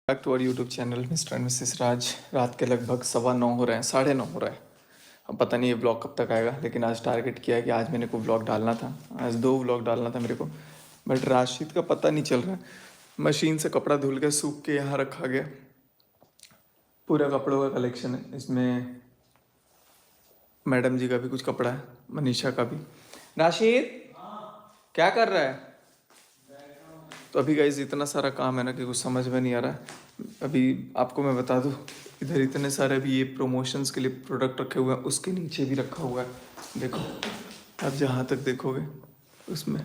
Back to our YouTube channel mister and missus Raj. रात के लगभग 9:15 हो रहे हैं, 9:30 हो रहा है। अब पता नहीं ये ब्लॉग कब तक आएगा, लेकिन आज टारगेट किया है कि आज मेरे को ब्लॉग डालना था। आज 2 ब्लॉग डालना था मेरे को, बट राशिद का पता नहीं चल रहा है। मशीन से कपड़ा धुल के सूख के यहाँ रखा गया। पूरा कपड़ों का कलेक्शन है इसमें। मैडम जी का भी कुछ कपड़ा है, मनीषा का भी। राशिद क्या कर रहा है? तो अभी गाइस इतना सारा काम है ना कि कुछ समझ में नहीं आ रहा है। अभी आपको मैं बता दूं, इधर इतने सारे अभी ये प्रमोशंस के लिए प्रोडक्ट रखे हुए हैं, उसके नीचे भी रखा हुआ है। देखो, आप जहाँ तक देखोगे उसमें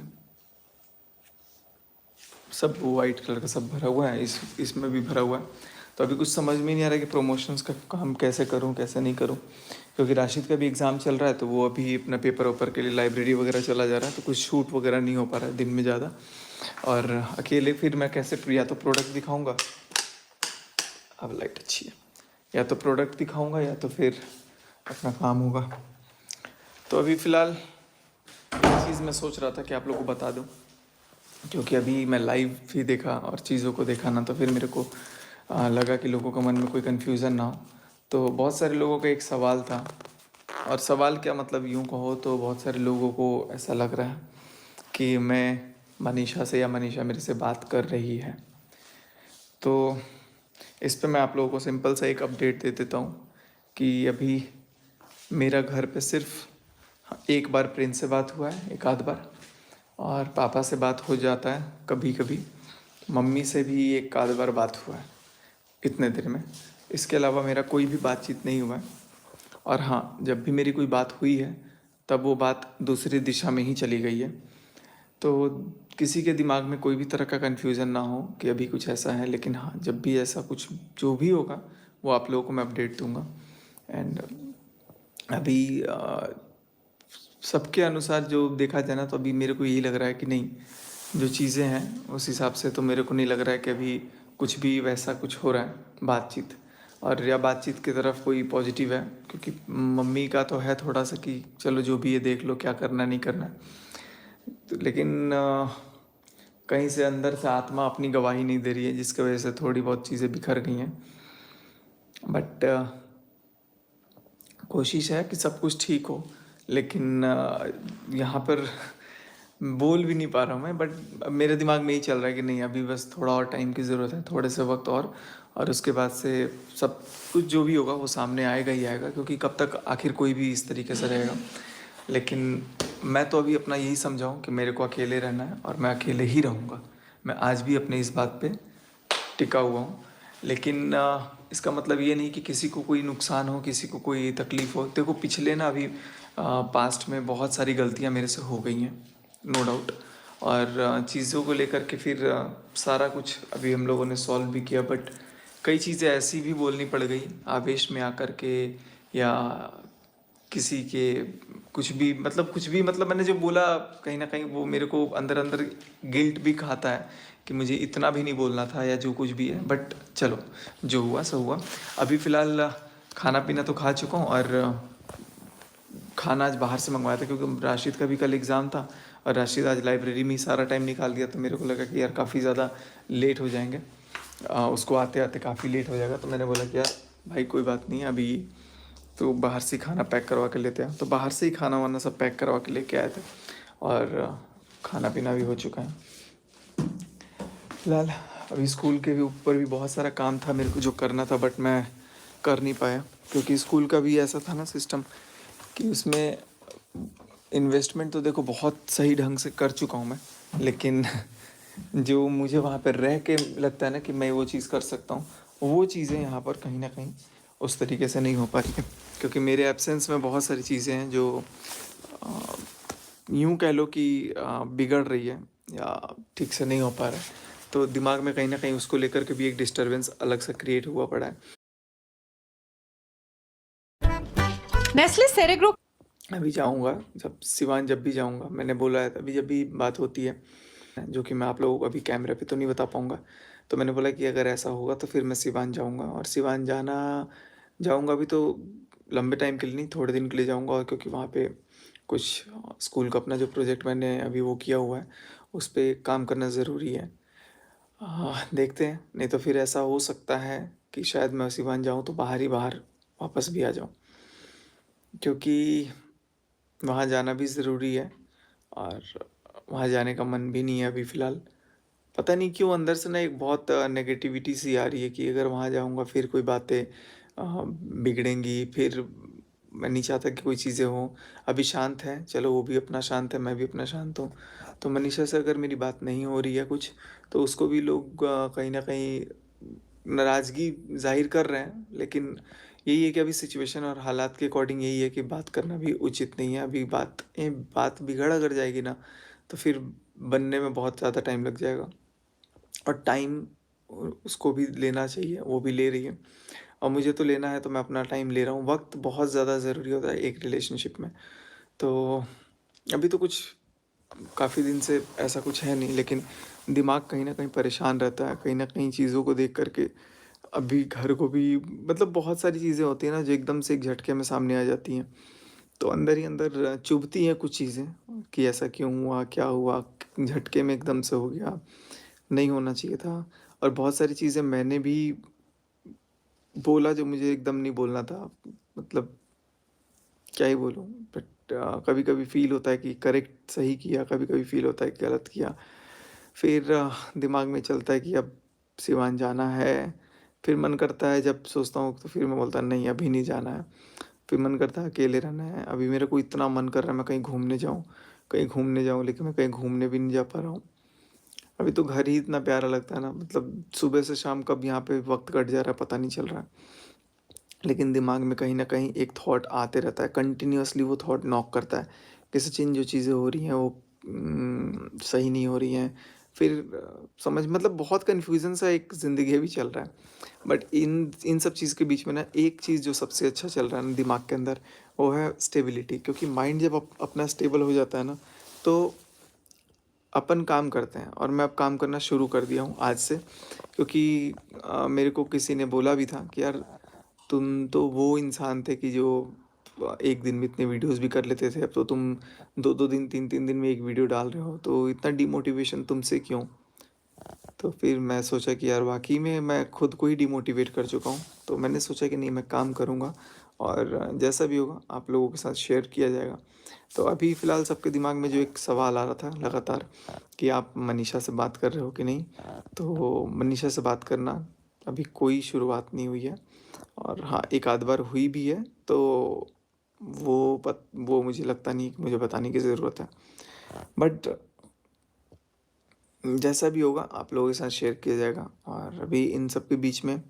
सब वाइट कलर का सब भरा हुआ है, इसमें भी भरा हुआ है। तो अभी कुछ समझ में नहीं आ रहा है कि प्रमोशंस का काम कैसे करूं कैसे नहीं करूं, क्योंकि राशिद का भी एग्ज़ाम चल रहा है। तो वो अभी अपना पेपर वेपर के लिए लाइब्रेरी वगैरह चला जा रहा है, तो कुछ शूट वगैरह नहीं हो पा रहा है दिन में ज़्यादा। और अकेले फिर मैं कैसे, या तो प्रोडक्ट दिखाऊंगा, अब लाइट अच्छी है, या तो प्रोडक्ट दिखाऊंगा या तो फिर अपना काम होगा। तो अभी फ़िलहाल ये चीज़ मैं सोच रहा था कि आप लोगों को बता दूं, क्योंकि अभी मैं लाइव भी देखा और चीज़ों को देखा ना, तो फिर मेरे को लगा कि लोगों के मन में कोई कन्फ्यूज़न ना हो। तो बहुत सारे लोगों का एक सवाल था, और सवाल क्या मतलब, यूँ कहो तो बहुत सारे लोगों को ऐसा लग रहा है कि मैं मनीषा से, या मनीषा मेरे से बात कर रही है। तो इस पे मैं आप लोगों को सिंपल सा एक अपडेट दे देता हूँ कि अभी मेरा घर पे सिर्फ एक बार प्रिंस से बात हुआ है, एक आध बार, और पापा से बात हो जाता है कभी कभी। मम्मी से भी एक आध बार बात हुआ है इतने देर में। इसके अलावा मेरा कोई भी बातचीत नहीं हुआ है। और हाँ, जब भी मेरी कोई बात हुई है तब वो बात दूसरी दिशा में ही चली गई है। तो किसी के दिमाग में कोई भी तरह का कन्फ्यूज़न ना हो कि अभी कुछ ऐसा है। लेकिन हाँ, जब भी ऐसा कुछ जो भी होगा वो आप लोगों को मैं अपडेट दूंगा। एंड अभी सबके अनुसार जो देखा जाए ना, तो अभी मेरे को यही लग रहा है कि नहीं, जो चीज़ें हैं उस हिसाब से तो मेरे को नहीं लग रहा है कि अभी कुछ भी वैसा कुछ हो रहा है बातचीत, और या बातचीत की तरफ कोई पॉजिटिव है। क्योंकि मम्मी का तो है थोड़ा सा कि चलो जो भी है देख लो, क्या करना नहीं करना है। तो लेकिन कहीं से अंदर से आत्मा अपनी गवाही नहीं दे रही है, जिसकी वजह से थोड़ी बहुत चीज़ें बिखर गई हैं। बट कोशिश है कि सब कुछ ठीक हो। लेकिन यहाँ पर बोल भी नहीं पा रहा हूँ मैं, बट मेरे दिमाग में ही चल रहा है कि नहीं, अभी बस थोड़ा और टाइम की ज़रूरत है, थोड़े से वक्त और उसके बाद से सब कुछ जो भी होगा वो सामने आएगा ही आएगा। क्योंकि कब तक आखिर कोई भी इस तरीके से रहेगा। लेकिन मैं तो अभी अपना यही समझाऊँ कि मेरे को अकेले रहना है, और मैं अकेले ही रहूँगा। मैं आज भी अपने इस बात पे टिका हुआ हूँ। लेकिन इसका मतलब ये नहीं कि किसी को कोई नुकसान हो, किसी को कोई तकलीफ़ हो। देखो, पिछले ना अभी पास्ट में बहुत सारी गलतियाँ मेरे से हो गई हैं, नो डाउट। और चीज़ों को लेकर के फिर सारा कुछ अभी हम लोगों ने सॉल्व भी किया। बट कई चीज़ें ऐसी भी बोलनी पड़ गई आवेश में आकर के, या किसी के कुछ भी मतलब मैंने जो बोला, कहीं ना कहीं वो मेरे को अंदर अंदर गिल्ट भी खाता है कि मुझे इतना भी नहीं बोलना था, या जो कुछ भी है। बट चलो, जो हुआ सो हुआ। अभी फ़िलहाल खाना पीना तो खा चुका हूँ, और खाना आज बाहर से मंगवाया था क्योंकि राशिद का भी कल एग्ज़ाम था, और राशिद आज लाइब्रेरी में ही सारा टाइम निकाल दिया। तो मेरे को लगा कि यार काफ़ी ज़्यादा लेट हो जाएंगे, उसको आते आते काफ़ी लेट हो जाएगा। तो मैंने बोला कि यार भाई कोई बात नहीं, अभी तो बाहर से खाना पैक करवा के लेते हैं। तो बाहर से ही खाना वाना सब पैक करवा के लेके आए थे, और खाना पीना भी हो चुका है। फिलहाल अभी स्कूल के भी ऊपर भी बहुत सारा काम था मेरे को जो करना था, बट मैं कर नहीं पाया। क्योंकि स्कूल का भी ऐसा था ना सिस्टम, कि उसमें इन्वेस्टमेंट तो देखो बहुत सही ढंग से कर चुका हूँ मैं। लेकिन जो मुझे वहाँ पर रह के लगता है ना कि मैं वो चीज़ कर सकता हूँ, वो चीज़ें यहाँ पर कहीं ना कहीं उस तरीके से नहीं हो पा रही है। क्योंकि मेरे एब्सेंस में बहुत सारी चीज़ें हैं जो यूँ कह लो कि बिगड़ रही है, या ठीक से नहीं हो पा रहा है। तो दिमाग में कहीं ना कहीं उसको लेकर के भी एक डिस्टरबेंस अलग से क्रिएट हुआ पड़ा है। नेस्ले सेरे ग्रुप अभी जाऊंगा, जब भी जाऊंगा, मैंने बोला है अभी जब भी बात होती है, जो कि मैं आप लोगों को अभी कैमरे पे तो नहीं बता पाऊंगा। तो मैंने बोला कि अगर ऐसा होगा तो फिर मैं सिवान जाऊंगा। और सिवान जाऊंगा भी तो लंबे टाइम के लिए नहीं, थोड़े दिन के लिए जाऊंगा। और क्योंकि वहाँ पे कुछ स्कूल का अपना जो प्रोजेक्ट मैंने अभी वो किया हुआ है, उस पर काम करना ज़रूरी है। देखते हैं, नहीं तो फिर ऐसा हो सकता है कि शायद मैं उसी बहाने जाऊँ तो बाहर ही बाहर वापस भी आ जाऊँ। क्योंकि वहाँ जाना भी ज़रूरी है और वहाँ जाने का मन भी नहीं है अभी फ़िलहाल। पता नहीं क्यों अंदर से ना एक बहुत नेगेटिविटी सी आ रही है कि अगर वहाँ जाऊँगा फिर कोई बातें बिगड़ेंगी, फिर मैं नहीं चाहता कि कोई चीज़ें हों। अभी शांत है, चलो वो भी अपना शांत है, मैं भी अपना शांत हूँ। तो मनीषा से अगर मेरी बात नहीं हो रही है कुछ, तो उसको भी लोग कहीं न कहीं नाराज़गी ज़ाहिर कर रहे हैं। लेकिन यही है कि अभी सिचुएशन और हालात के अकॉर्डिंग यही है कि बात करना भी उचित नहीं है। अभी बात बिगड़ अगर जाएगी ना, तो फिर बनने में बहुत ज़्यादा टाइम लग जाएगा। और टाइम उसको भी लेना चाहिए, वो भी ले रही है और मुझे तो लेना है, तो मैं अपना टाइम ले रहा हूँ। वक्त बहुत ज़्यादा ज़रूरी होता है एक रिलेशनशिप में। तो अभी तो कुछ काफ़ी दिन से ऐसा कुछ है नहीं, लेकिन दिमाग कहीं ना कहीं परेशान रहता है, कहीं ना कहीं चीज़ों को देख करके। अभी घर को भी मतलब बहुत सारी चीज़ें होती हैं ना जो एकदम से एक झटके में सामने आ जाती हैं, तो अंदर ही अंदर चुभती हैं कुछ चीज़ें कि ऐसा क्यों हुआ, क्या हुआ, झटके में एकदम से हो गया, नहीं होना चाहिए था। और बहुत सारी चीज़ें मैंने भी बोला जो मुझे एकदम नहीं बोलना था। मतलब क्या ही बोलूँ, बट कभी कभी फील होता है कि करेक्ट सही किया, कभी कभी फील होता है कि गलत किया। फिर दिमाग में चलता है कि अब सिवान जाना है। फिर मन करता है, जब सोचता हूँ तो फिर मैं बोलता नहीं अभी नहीं जाना है। फिर मन करता है अकेले रहना है। अभी मेरे को इतना मन कर रहा है मैं कहीं घूमने जाऊँ, कहीं घूमने जाऊँ, लेकिन मैं कहीं घूमने भी नहीं जा पा रहा हूँ। अभी तो घर ही इतना प्यारा लगता है ना, मतलब सुबह से शाम कब यहाँ पे वक्त कट जा रहा है पता नहीं चल रहा है। लेकिन दिमाग में कहीं न कहीं एक थॉट आते रहता है, कंटिन्यूअसली वो थॉट नॉक करता है कि सचिन जो चीज़ें हो रही हैं वो सही नहीं हो रही हैं। फिर समझ मतलब बहुत कन्फ्यूज़न सा एक ज़िंदगी अभी चल रहा है। बट इन इन सब चीज़ के बीच में ना एक चीज़ जो सबसे अच्छा चल रहा है ना दिमाग के अंदर, वो है स्टेबिलिटी। क्योंकि माइंड जब अपना स्टेबल हो जाता है ना, तो अपन काम करते हैं और मैं अब काम करना शुरू कर दिया हूँ आज से। क्योंकि मेरे को किसी ने बोला भी था कि यार तुम तो वो इंसान थे कि जो एक दिन में इतने वीडियोस भी कर लेते थे, अब तो तुम दो दो दिन तीन तीन दिन में एक वीडियो डाल रहे हो, तो इतना डिमोटिवेशन तुमसे क्यों। तो फिर मैं सोचा कि यार वाकई में मैं खुद को ही डिमोटिवेट कर चुका हूँ। तो मैंने सोचा कि नहीं मैं काम करूँगा और जैसा भी होगा आप लोगों के साथ शेयर किया जाएगा। तो अभी फ़िलहाल सबके दिमाग में जो एक सवाल आ रहा था लगातार कि आप मनीषा से बात कर रहे हो कि नहीं, तो मनीषा से बात करना अभी कोई शुरुआत नहीं हुई है। और हाँ, एक आध बार हुई भी है, तो वो मुझे लगता नहीं कि मुझे बताने की ज़रूरत है। बट जैसा भी होगा आप लोगों के साथ शेयर किया जाएगा। और अभी इन सब के बीच में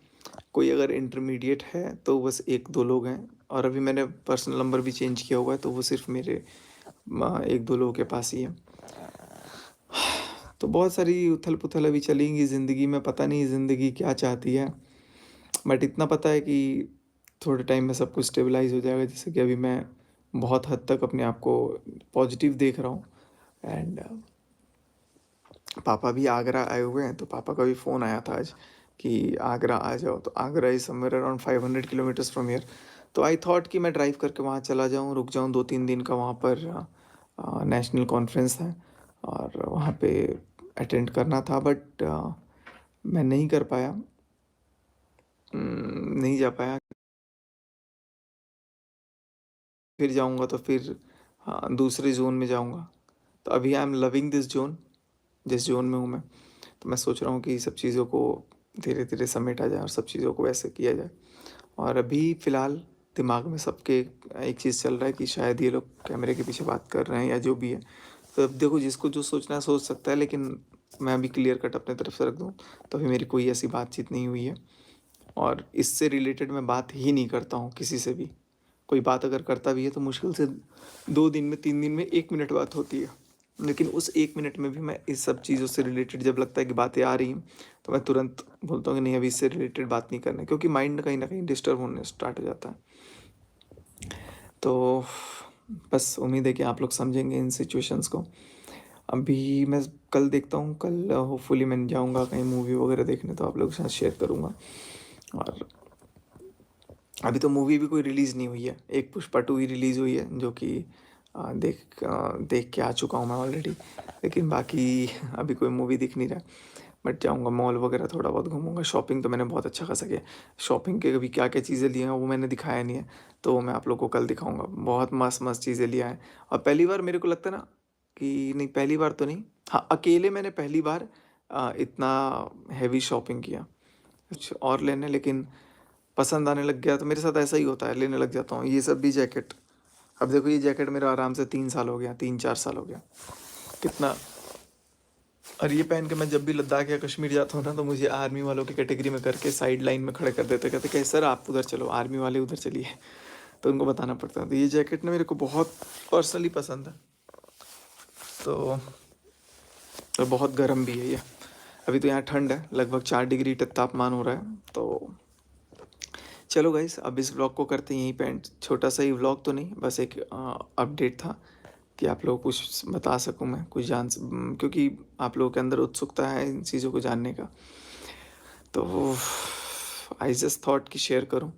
कोई अगर इंटरमीडिएट है तो बस एक दो लोग हैं। और अभी मैंने पर्सनल नंबर भी चेंज किया हुआ है, तो वो सिर्फ मेरे एक दो लोगों के पास ही है। तो बहुत सारी उथल पुथल अभी चलेंगी ज़िंदगी में, पता नहीं ज़िंदगी क्या चाहती है। बट इतना पता है कि थोड़े टाइम में सब कुछ स्टेबलाइज हो जाएगा। जैसे कि अभी मैं बहुत हद तक अपने आप को पॉजिटिव देख रहा हूँ। एंड पापा भी आगरा आए हुए हैं, तो पापा का भी फ़ोन आया था आज कि आगरा आ जाओ। तो Agra is somewhere around 500 kilometres from here. तो आई थॉट कि मैं ड्राइव करके वहाँ चला जाऊँ, रुक जाऊँ 2-3 दिन का। वहाँ पर नेशनल कॉन्फ्रेंस है और वहाँ पे अटेंड करना था, बट मैं नहीं कर पाया। नहीं जा पाया। फिर जाऊँगा तो फिर हाँ, दूसरे ज़ोन में जाऊँगा। तो अभी I am loving this zone, जिस ज़ोन में हूँ मैं। तो मैं सोच रहा हूँ कि सब चीज़ों को धीरे धीरे समेटा जाए और सब चीज़ों को वैसे किया जाए। और अभी फ़िलहाल दिमाग में सबके एक चीज़ चल रहा है कि शायद ये लोग कैमरे के पीछे बात कर रहे हैं या जो भी है। तो अब देखो, जिसको जो सोचना है सोच सकता है, लेकिन मैं अभी क्लियर कट अपने तरफ से रख दूँ, तो अभी मेरी कोई ऐसी बातचीत नहीं हुई है। और इससे रिलेटेड मैं बात ही नहीं करता हूँ किसी से भी। कोई बात अगर करता भी है तो मुश्किल से 2 दिन में 3 दिन में 1 मिनट बात होती है। लेकिन उस 1 मिनट में भी मैं इस सब चीज़ों से रिलेटेड जब लगता है कि बातें आ रही हैं, तो मैं तुरंत बोलता हूँ कि नहीं अभी इससे रिलेटेड बात नहीं करना है, क्योंकि माइंड कहीं न कहीं डिस्टर्ब होने स्टार्ट हो जाता है। तो बस उम्मीद है कि आप लोग समझेंगे इन सिचुएशंस को। अभी मैं कल देखता हूँ, कल होपफुली मैं जाऊँगा कहीं मूवी वगैरह देखने, तो आप लोगों के साथ शेयर करूँगा। और अभी तो मूवी भी कोई रिलीज़ नहीं हुई है। एक पुष्पा 2 ही रिलीज़ हुई है, जो कि देख के आ चुका हूँ मैं ऑलरेडी। लेकिन बाकी अभी कोई मूवी दिख नहीं रहा है। बट जाऊँगा मॉल वगैरह थोड़ा बहुत घूमूंगा। शॉपिंग तो मैंने बहुत अच्छा खासा किया। शॉपिंग के अभी क्या क्या चीज़ें ली हैं वो मैंने दिखाया नहीं है, तो मैं आप लोग को कल दिखाऊंगा। बहुत मस्त मस्त चीज़ें लिया है। और पहली बार मेरे को लगता है ना कि नहीं, पहली बार तो नहीं, हाँ अकेले मैंने पहली बार इतना हैवी शॉपिंग किया। कुछ और लेने, लेकिन पसंद आने लग गया तो मेरे साथ ऐसा ही होता है, लेने लग जाता हूँ। ये सब भी जैकेट, अब देखो ये जैकेट मेरा आराम से 3 साल हो गया, 3-4 साल हो गया कितना। और ये पहन के मैं जब भी लद्दाख या कश्मीर जाता हूँ ना, तो मुझे आर्मी वालों की कैटेगरी में करके साइड लाइन में खड़े कर देते, कहते कि सर आप उधर चलो, आर्मी वाले उधर चलिए। तो उनको बताना पड़ता है। तो ये जैकेट ना मेरे को बहुत पर्सनली पसंद है। तो और बहुत गर्म भी है ये। अभी तो यहाँ ठंड है, लगभग 4 डिग्री तक तापमान हो रहा है। तो चलो गाइस, अब इस व्लॉग को करते हैं यहीं पे एंड। छोटा सा ही व्लॉग तो नहीं, बस एक अपडेट था कि आप लोगों को कुछ बता सकूं, मैं कुछ क्योंकि आप लोगों के अंदर उत्सुकता है इन चीज़ों को जानने का, तो आई जस्ट थॉट कि शेयर करूं।